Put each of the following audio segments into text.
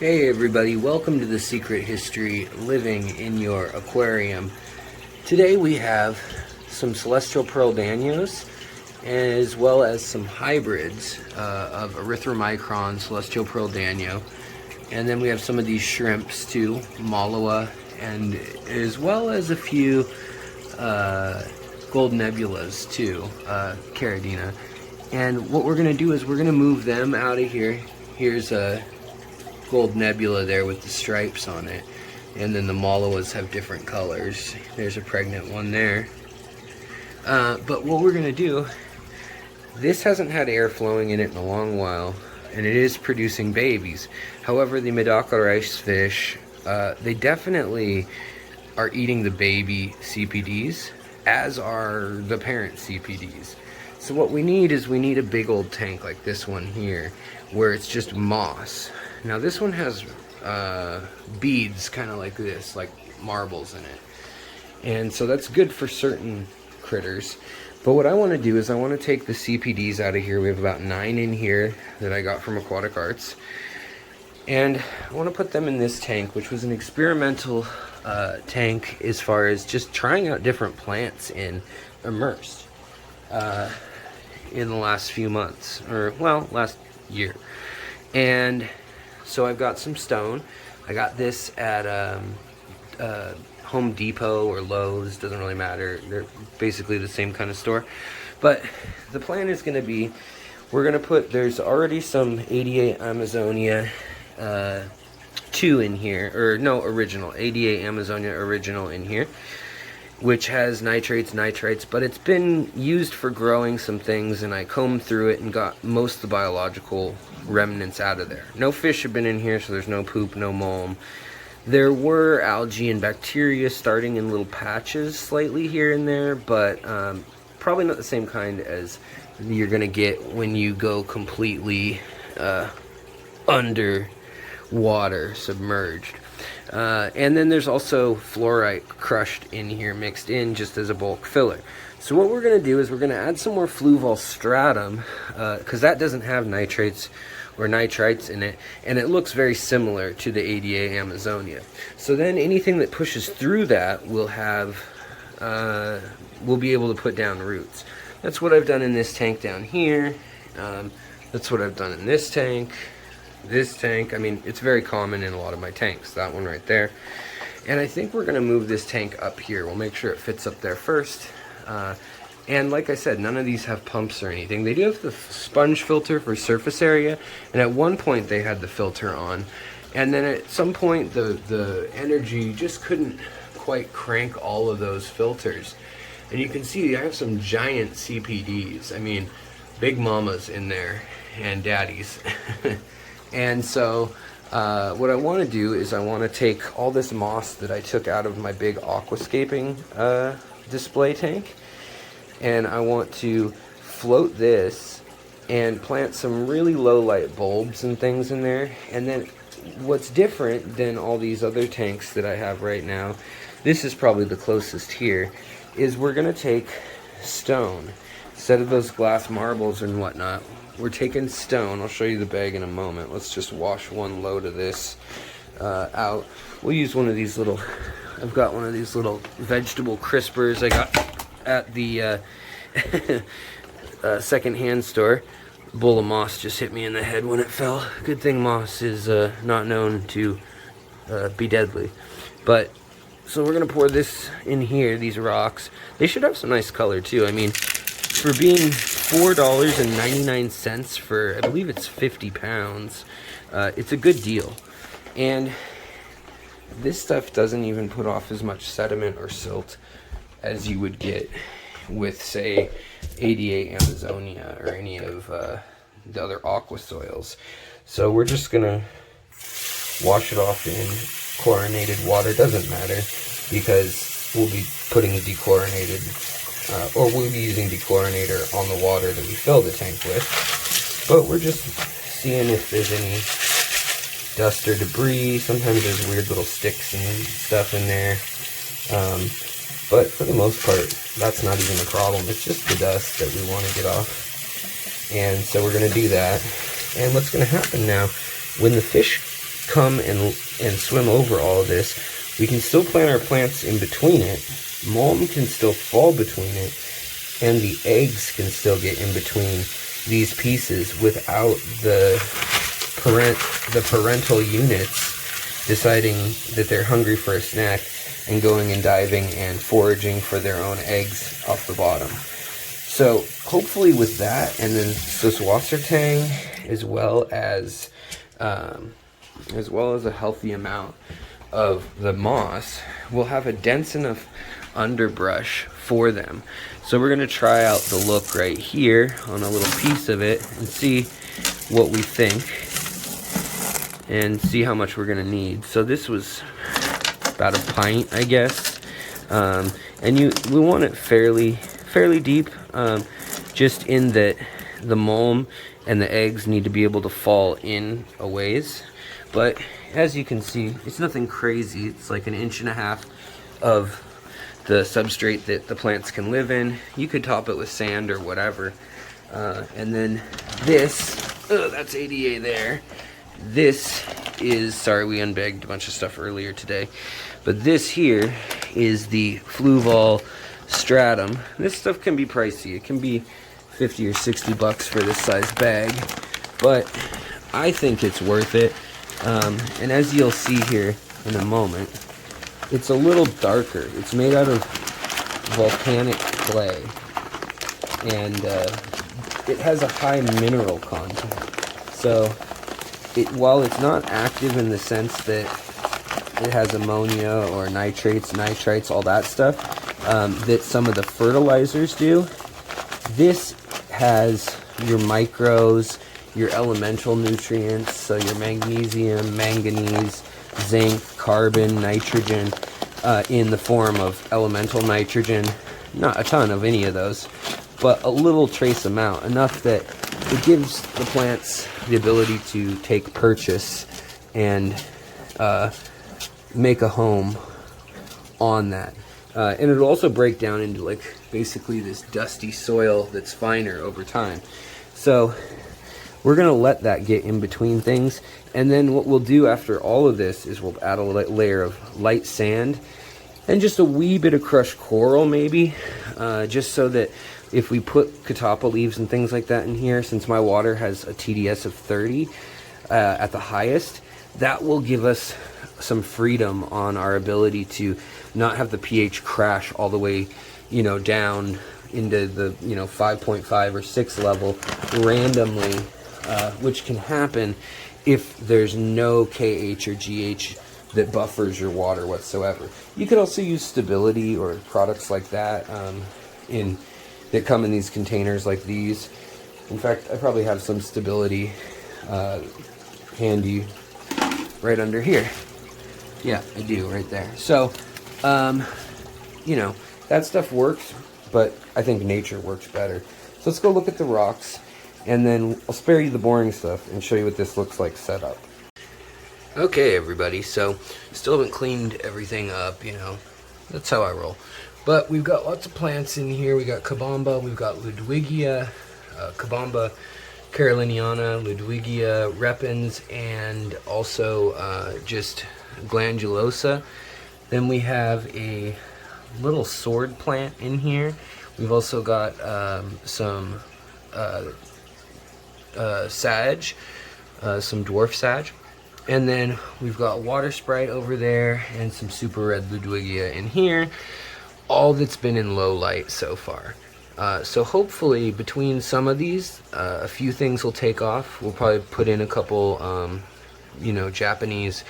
Hey everybody, welcome to The Secret History Living in Your Aquarium. Today we have some celestial pearl danios as well as some hybrids of Erythromicron celestial pearl danio. And then we have some of these shrimps too, Malloa, and as well as a few gold nebulas too, Caridina. And what we're going to do is we're going to move them out of here. Here's a gold nebula there with the stripes on it, and then the Malloas have different colors. There's a pregnant one there. But what we're gonna do, this hasn't had air flowing in it in a long while, and it is producing babies. However, the Medaka rice fish, they definitely are eating the baby CPDs, as are the parent CPDs. So what we need is we need a big old tank like this one here, where it's just moss. Now this one has beads kind of like this, like marbles in it. And so that's good for certain critters. But what I want to do is I want to take the CPDs out of here. We have about 9 in here that I got from Aquatic Arts. And I want to put them in this tank, which was an experimental tank as far as just trying out different plants in immersed in the last few months, or well, last year. And so I've got some stone. I got this at Home Depot or Lowe's, doesn't really matter. They're basically the same kind of store. But the plan is going to be, we're going to put, there's already some 88 Amazonia 2 in here, or no, original, 88 Amazonia original in here, which has nitrates, but it's been used for growing some things, and I combed through it and got most of the biological remnants out of there. No fish have been in here, so there's no poop, no mulm. There were algae and bacteria starting in little patches slightly here and there, but probably not the same kind as you're gonna get when you go completely underwater, submerged. And then there's also fluorite crushed in here, mixed in just as a bulk filler. So what we're going to do is we're going to add some more fluval stratum, because that doesn't have nitrates or nitrites in it, and it looks very similar to the ADA Amazonia. So then anything that pushes through that will have, will be able to put down roots. That's what I've done in this tank down here. That's what I've done in this tank. This tank, I mean, it's very common in a lot of my tanks, that one right there. And I think we're going to move this tank up here. We'll make sure it fits up there first. And like I said, none of these have pumps or anything. They do have the sponge filter for surface area, and at one point they had the filter on. And then at some point the energy just couldn't quite crank all of those filters. And you can see I have some giant CPDs. I mean, big mamas in there and daddies. And so what I want to do is I want to take all this moss that I took out of my big aquascaping display tank, and I want to float this and plant some really low light bulbs and things in there. And then what's different than all these other tanks that I have right now, this is probably the closest here, is we're going to take stone. Instead of those glass marbles and whatnot, we're taking stone. I'll show you the bag in a moment. Let's just wash one load of this out. We'll use one of these little, I've got one of these little vegetable crispers I got at the second-hand store. A bowl of moss just hit me in the head when it fell. Good thing moss is not known to be deadly. But, so we're going to pour this in here, these rocks. They should have some nice color too. I mean, for being $4.99 for, I believe it's 50 pounds, it's a good deal. And this stuff doesn't even put off as much sediment or silt as you would get with, say, 88 Amazonia or any of the other aqua soils. So we're just gonna wash it off in chlorinated water. Doesn't matter, because we'll be putting a dechlorinated or we'll be using dechlorinator on the water that we fill the tank with. But we're just seeing if there's any dust or debris. Sometimes there's weird little sticks and stuff in there. But for the most part, that's not even a problem. It's just the dust that we want to get off. And so we're going to do that. And what's going to happen now, when the fish come and swim over all of this, we can still plant our plants in between it. Mulm can still fall between it, and the eggs can still get in between these pieces without the parental units deciding that they're hungry for a snack and going and diving and foraging for their own eggs off the bottom. So hopefully with that, and then this wassertang, as well as a healthy amount of the moss, we'll have a dense enough underbrush for them. So we're going to try out the look right here on a little piece of it and see what we think and see how much we're going to need. So this was about a pint, I guess, and we want it fairly deep, just in that the mulm and the eggs need to be able to fall in a ways. But as you can see, it's nothing crazy. It's like 1.5 inches of the substrate that the plants can live in. You could top it with sand or whatever. And then this, that's ADA there. This is, sorry, we unbagged a bunch of stuff earlier today, but this here is the Fluval stratum. This stuff can be pricey. It can be 50 or 60 bucks for this size bag, but I think it's worth it. And as you'll see here in a moment, it's a little darker. It's made out of volcanic clay, and it has a high mineral content. So while it's not active in the sense that it has ammonia or nitrites, all that stuff, that some of the fertilizers do, this has your micros, your elemental nutrients, so your magnesium, manganese, zinc, carbon, nitrogen, in the form of elemental nitrogen. Not a ton of any of those, but a little trace amount, enough that it gives the plants the ability to take purchase and make a home on that. And it'll also break down into like basically this dusty soil that's finer over time. So we're going to let that get in between things. And then what we'll do after all of this is we'll add a layer of light sand and just a wee bit of crushed coral maybe, just so that if we put catappa leaves and things like that in here, since my water has a TDS of 30 at the highest, that will give us some freedom on our ability to not have the pH crash all the way, down into the, 5.5 or 6 level randomly, which can happen if there's no KH or GH that buffers your water whatsoever. You could also use stability or products like that that come in these containers like these. In fact, I probably have some stability handy right under here. Yeah, I do, right there. So, that stuff works, but I think nature works better. So let's go look at the rocks, and then I'll spare you the boring stuff and show you what this looks like set up. Okay, everybody, so still haven't cleaned everything up, that's how I roll. But we've got lots of plants in here. We got Kabamba, we've got Ludwigia, Kabamba caroliniana, Ludwigia repens, and also just glandulosa. Then we have a little sword plant in here. We've also got some sage, some dwarf sage. And then we've got water sprite over there and some super red Ludwigia in here. All that's been in low light so far. So hopefully between some of these, a few things will take off. We'll probably put in a couple, Japanese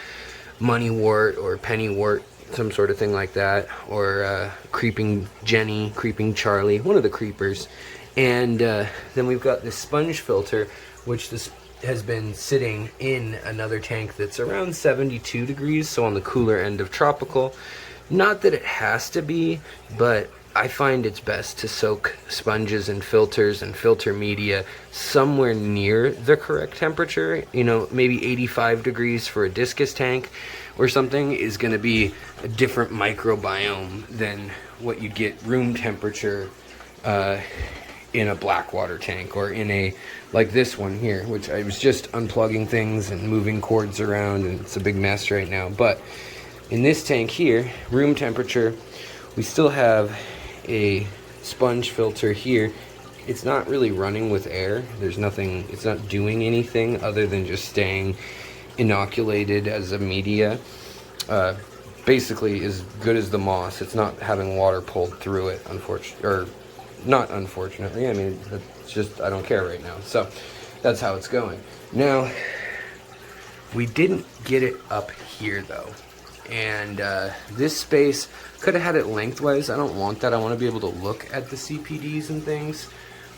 moneywort or pennywort, some sort of thing like that, or creeping Jenny, creeping Charlie, one of the creepers. And then we've got this sponge filter, which this has been sitting in another tank that's around 72 degrees, so on the cooler end of tropical. Not that it has to be, but I find it's best to soak sponges and filters and filter media somewhere near the correct temperature. Maybe 85 degrees for a discus tank or something is going to be a different microbiome than what you get room temperature in a black water tank, or in a, like this one here, which I was just unplugging things and moving cords around, and it's a big mess right now. But in this tank here, room temperature, we still have a sponge filter here. It's not really running with air. There's nothing, it's not doing anything other than just staying inoculated as a media. Basically as good as the moss. It's not having water pulled through it, unfortunately, or not unfortunately. I mean, it's just, I don't care right now. So that's how it's going. Now, we didn't get it up here though. And this space, could have had it lengthwise. I don't want that. I want to be able to look at the CPDs and things.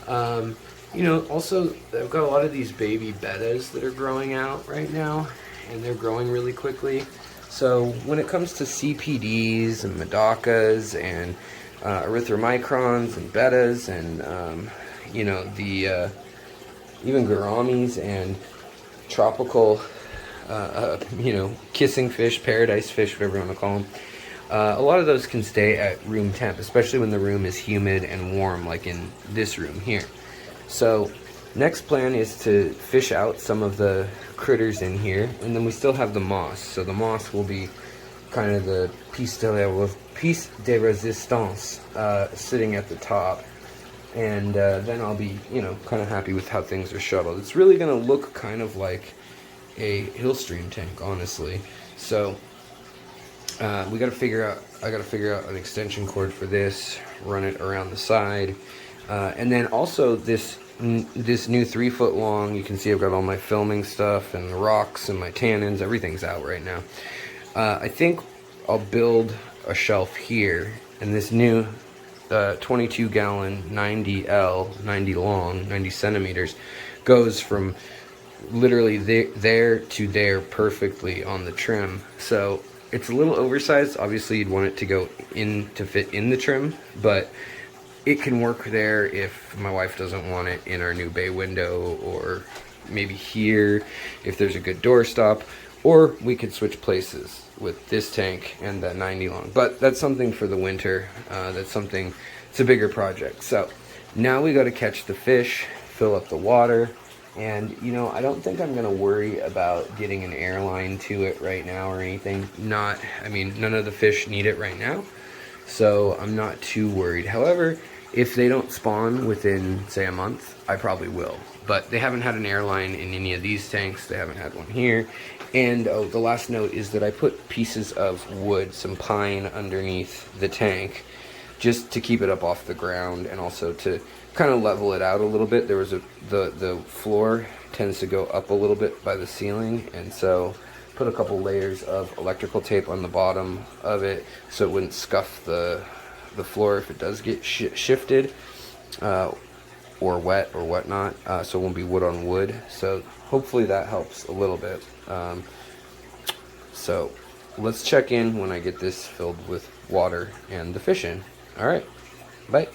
You know, also, I've got a lot of these baby bettas that are growing out right now, and they're growing really quickly. So when it comes to CPDs and medacas and erythromicrons and bettas and, you know, the even gouramis and tropical, you know, kissing fish, paradise fish, whatever you want to call them, a lot of those can stay at room temp, especially when the room is humid and warm, like in this room here. So next plan is to fish out some of the critters in here, and then we still have the moss. So the moss will be kind of the piece de resistance sitting at the top. And then I'll be, you know, kind of happy with how things are shuttled. It's really going to look kind of like a hill stream tank, honestly. So we got to figure out, I got to figure out an extension cord for this, run it around the side, and then also this new 3 foot long. You can see I've got all my filming stuff and the rocks and my tannins. Everything's out right now. I think I'll build a shelf here, and this new 22 gallon 90L, 90 long, 90 centimeters, goes from literally there to there perfectly on the trim. So it's a little oversized. Obviously you'd want it to go in to fit in the trim, but it can work there if my wife doesn't want it in our new bay window, or maybe here if there's a good doorstop, or we could switch places with this tank and the 90 long. But that's something for the winter. That's something, it's a bigger project. So now we got to catch the fish, fill up the water. And, you know, I don't think I'm going to worry about getting an airline to it right now or anything. I mean, none of the fish need it right now, so I'm not too worried. However, if they don't spawn within, say, a month, I probably will. But they haven't had an airline in any of these tanks. They haven't had one here. And, oh, the last note is that I put pieces of wood, some pine, underneath the tank, just to keep it up off the ground, and also to kind of level it out a little bit. There was the floor tends to go up a little bit by the ceiling, and so put a couple layers of electrical tape on the bottom of it so it wouldn't scuff the floor if it does get shifted or wet or whatnot, so it won't be wood on wood. So hopefully that helps a little bit. So let's check in when I get this filled with water and the fish in. Alright, bye.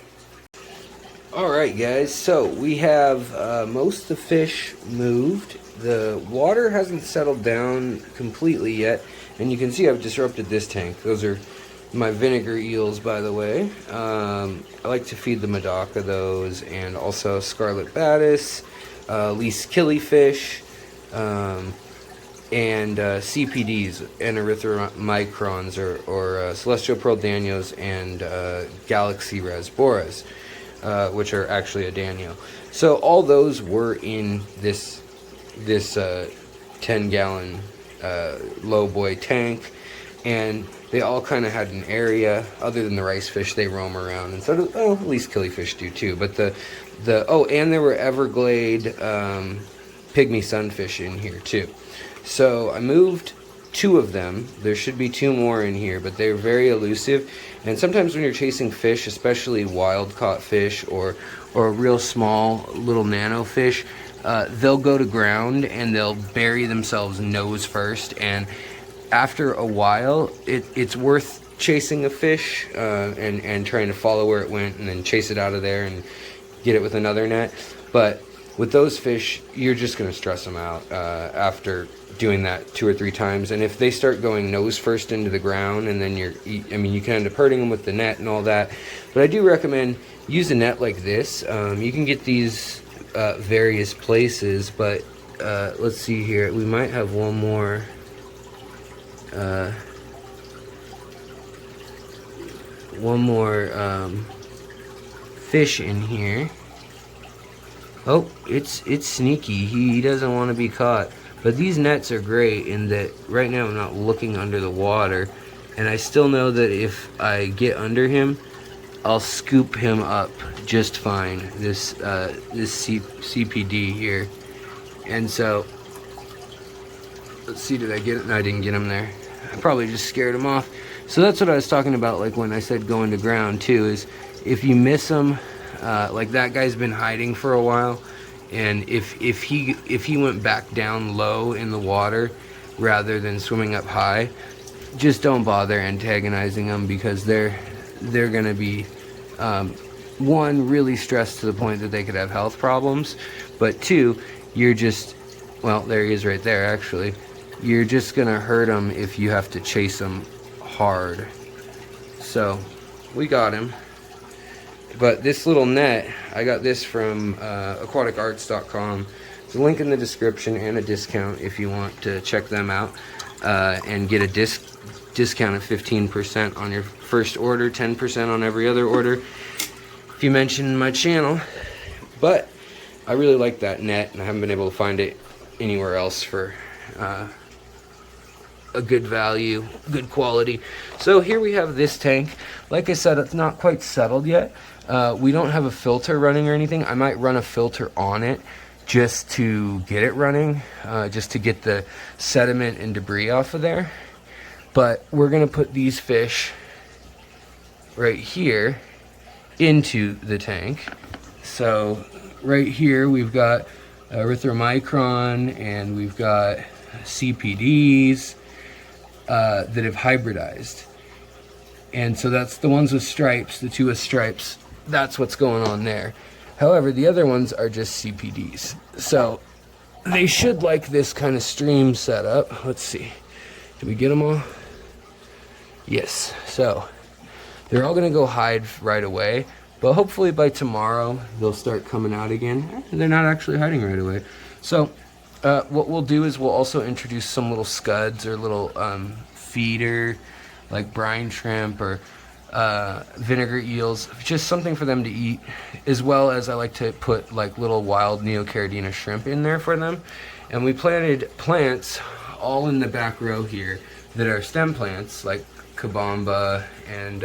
Alright guys, so we have most of the fish moved. The water hasn't settled down completely yet, and you can see I've disrupted this tank. Those are my vinegar eels, by the way. I like to feed the Medaca those, and also scarlet batis, least killifish, and CPDs and erythromicrons, or celestial pearl danios, and galaxy rasboras, which are actually a danio. So all those were in this 10-gallon low boy tank, and they all kind of had an area. Other than the rice fish, they roam around, and so do, at least killifish do too. But and there were Everglade pygmy sunfish in here too. So I moved 2 of them. There should be 2 more in here, but they're very elusive. And sometimes when you're chasing fish, especially wild caught fish or real small little nano fish, they'll go to ground and they'll bury themselves nose first. And after a while, it's worth chasing a fish and trying to follow where it went and then chase it out of there and get it with another net. But with those fish, you're just going to stress them out after doing that 2 or 3 times. And if they start going nose first into the ground, and then I mean, you can end up hurting them with the net and all that. But I do recommend use a net like this. You can get these various places, but let's see here. We might have one more. Fish in here. Oh, it's sneaky. He doesn't want to be caught. But these nets are great in that right now I'm not looking under the water, and I still know that if I get under him, I'll scoop him up just fine. This CPD here. And so let's see, did I get it? No, I didn't get him there. I probably just scared him off. So that's what I was talking about, like when I said going to ground too, is if you miss him, like that guy's been hiding for a while, and if he went back down low in the water rather than swimming up high, just don't bother antagonizing them, because they're gonna be one, really stressed to the point that they could have health problems, but two, you're just, well, there he is right there actually. You're just gonna hurt them if you have to chase them hard. So we got him. But this little net, I got this from aquaticarts.com. There's a link in the description and a discount if you want to check them out and get a discount of 15% on your first order, 10% on every other order if you mention my channel. But I really like that net, and I haven't been able to find it anywhere else for a good value, good quality. So here we have this tank. Like I said, it's not quite settled yet. We don't have a filter running or anything. I might run a filter on it just to get it running, just to get the sediment and debris off of there. But we're gonna put these fish right here into the tank. So right here we've got Erythromicron, and we've got CPDs that have hybridized. And so that's the ones with stripes, the 2 with stripes. That's what's going on there. However, the other ones are just CPDs. So they should like this kind of stream setup. Let's see. Did we get them all? Yes. So they're all going to go hide right away. But hopefully by tomorrow, they'll start coming out again. They're not actually hiding right away. So what we'll do is we'll also introduce some little scuds or little feeder, like brine shrimp or vinegar eels, just something for them to eat, as well as I like to put like little wild Neocaridina shrimp in there for them. And we planted plants all in the back row here that are stem plants, like Kabamba and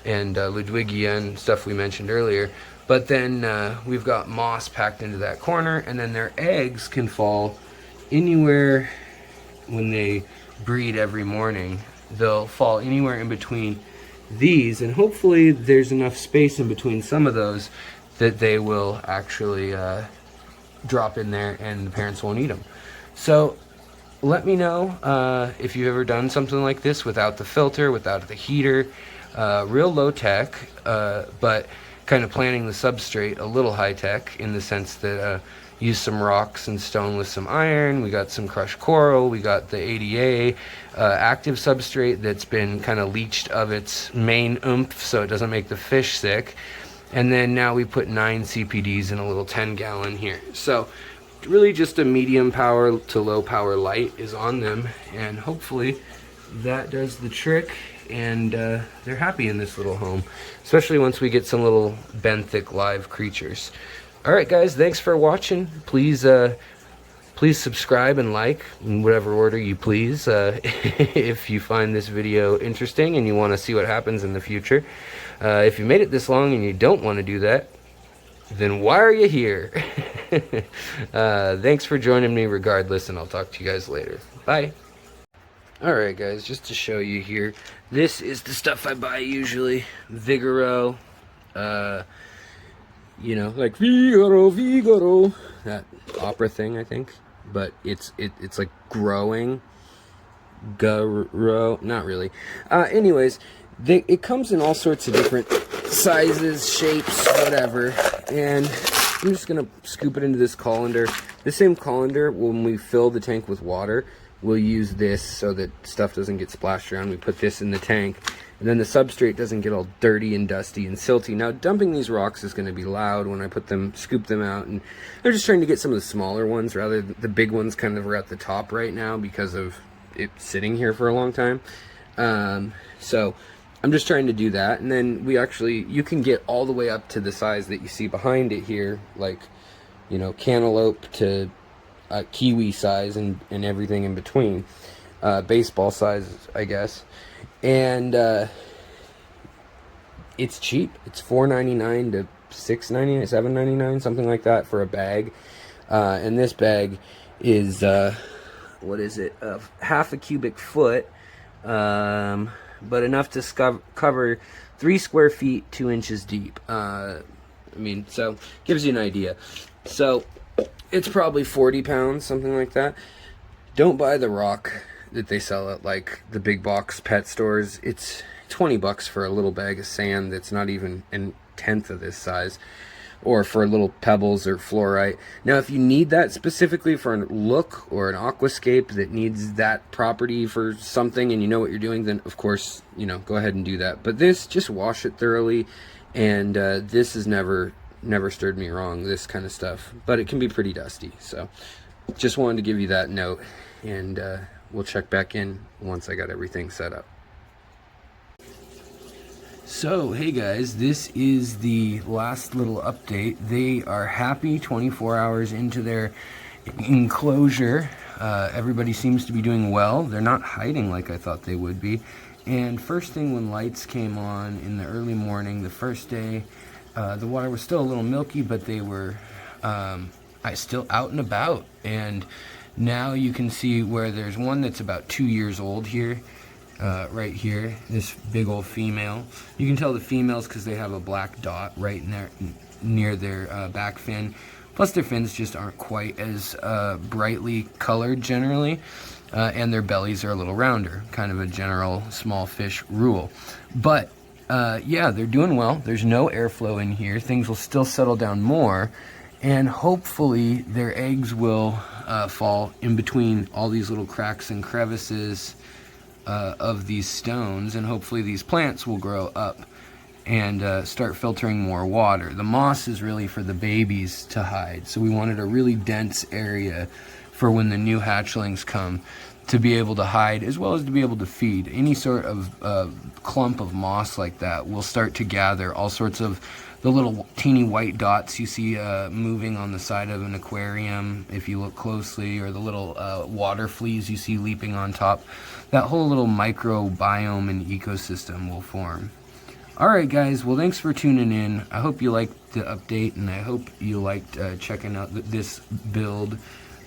Ludwigia and stuff we mentioned earlier. But then we've got moss packed into that corner, and then their eggs can fall anywhere. When they breed every morning, they'll fall anywhere in between these, and hopefully there's enough space in between some of those that they will actually drop in there and the parents won't eat them. So let me know if you've ever done something like this without the filter, without the heater. Real low tech, but kind of planning the substrate a little high tech, in the sense that use some rocks and stone with some iron. We got some crushed coral. We got the ADA active substrate that's been kind of leached of its main oomph so it doesn't make the fish sick. And then now we put 9 CPDs in a little 10-gallon here. So really just a medium power to low power light is on them, and hopefully that does the trick, and they're happy in this little home, especially once we get some little benthic live creatures. Alright guys, thanks for watching. Please please subscribe and like in whatever order you please if you find this video interesting and you want to see what happens in the future. If you made it this long and you don't want to do that, then why are you here? Thanks for joining me regardless, and I'll talk to you guys later. Bye. Alright guys, just to show you here, this is the stuff I buy usually. Vigoro, you know, like Vigoro, that opera thing, I think. But it's like growing. Garo, not really. Anyways, it comes in all sorts of different sizes, shapes, whatever. And I'm just gonna scoop it into this colander. The same colander, when we fill the tank with water, we'll use this so that stuff doesn't get splashed around. We put this in the tank, and then the substrate doesn't get all dirty and dusty and silty. Now, dumping these rocks is gonna be loud when I scoop them out, and I'm just trying to get some of the smaller ones, rather the big ones kind of are at the top right now because of it sitting here for a long time. So I'm just trying to do that, and then you can get all the way up to the size that you see behind it here, like, you know, cantaloupe to kiwi size and everything in between, baseball size, I guess. And it's cheap. It's $4.99 to $6.99, $7.99, something like that for a bag. And this bag is what is it? Half a cubic foot. But enough to cover 3 square feet, 2 inches deep. I mean, so gives you an idea. So it's probably 40 pounds, something like that. Don't buy the rock that they sell at like the big box pet stores. It's $20 for a little bag of sand that's not even a tenth of this size, or for little pebbles or fluorite. Now, if you need that specifically for a look or an aquascape that needs that property for something and you know what you're doing, then of course, you know, go ahead and do that. But this, just wash it thoroughly, and this has never stirred me wrong, this kind of stuff. But it can be pretty dusty, so just wanted to give you that note, and we'll check back in once I got everything set up. So, hey guys, this is the last little update. They are happy 24 hours into their enclosure. Everybody seems to be doing well. They're not hiding like I thought they would be. And first thing, when lights came on in the early morning, the first day, the water was still a little milky, but they were still out and about. And now you can see where there's one that's about 2 years old here. Right here, this big old female. You can tell the females because they have a black dot right near their back fin. Plus their fins just aren't quite as brightly colored generally, and their bellies are a little rounder, kind of a general small fish rule. But yeah, they're doing well. There's no airflow in here. Things will still settle down more, and hopefully their eggs will fall in between all these little cracks and crevices of these stones, and hopefully these plants will grow up and start filtering more water. The moss is really for the babies to hide, so we wanted a really dense area for when the new hatchlings come to be able to hide, as well as to be able to feed. Any sort of clump of moss like that will start to gather all sorts of the little teeny white dots you see moving on the side of an aquarium if you look closely, or the little water fleas you see leaping on top. That whole little microbiome and ecosystem will form. Alright guys, well thanks for tuning in. I hope you liked the update, and I hope you liked checking out this build.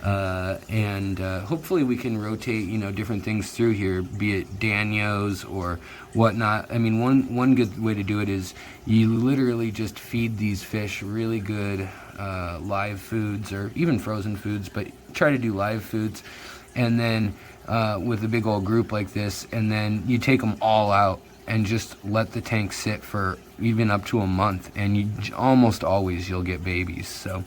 And hopefully we can rotate, you know, different things through here, be it danios or whatnot. I mean, one good way to do it is you literally just feed these fish really good live foods, or even frozen foods, but try to do live foods, and then with a big old group like this, and then you take them all out and just let the tank sit for even up to a month, and you almost always you'll get babies. So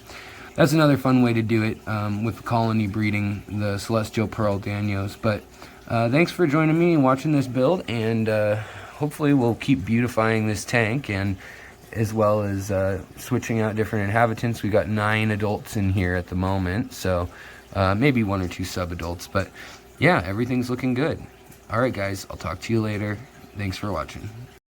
that's another fun way to do it with colony breeding the celestial pearl danios. But thanks for joining me and watching this build, and hopefully we'll keep beautifying this tank, and as well as switching out different inhabitants. We got 9 adults in here at the moment, so maybe 1 or 2 sub-adults, but yeah, everything's looking good. Alright guys, I'll talk to you later. Thanks for watching.